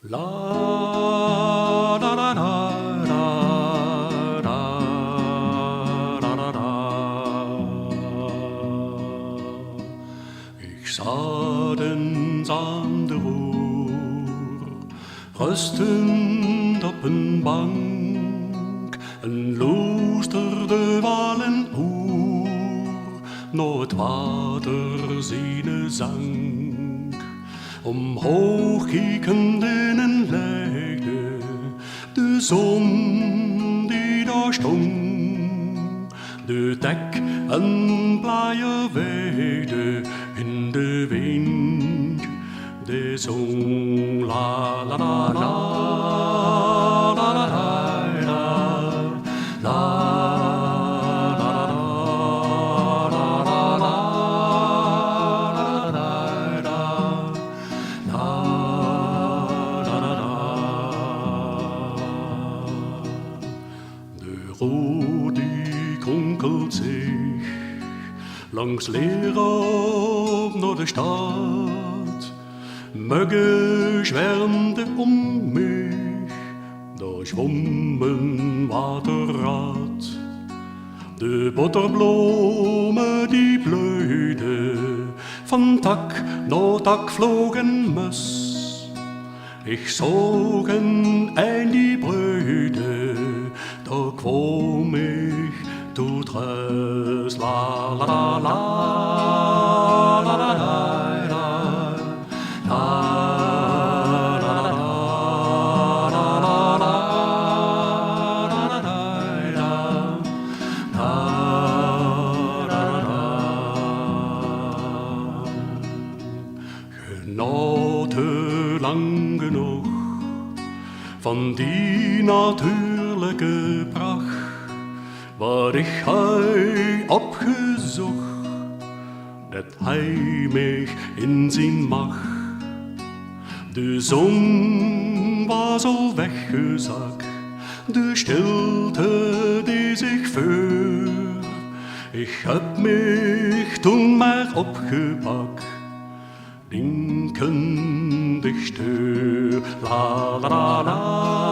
La da da da da da da da da. Ik zat eens aan de roer, rustend op een bank, en luisterde wel een oer naar het water zijn zang. Omhoog kijkend in een leegte, de zon die daar stond, de dek en blije weide in de wind, de zong la la la la la la la la. Die kronkelt zich langs Leerop naar de stad. Muggen zwermden om mich, daar zwom een waterrad. De botterbloemen die bloeiden, van tak naar tak vlogen mus. Ik zag een eind die broeide, daar kwam ik tot rust. La la la la la la la la genoten lang genoeg van die natuurlijke pracht, wat ik hij opgezocht, dat hij mij in zijn macht. De zon was al weggezakt, de stilte die zich voor. Ik heb mij toen maar opgepakt, denkend ik steur. La la la la.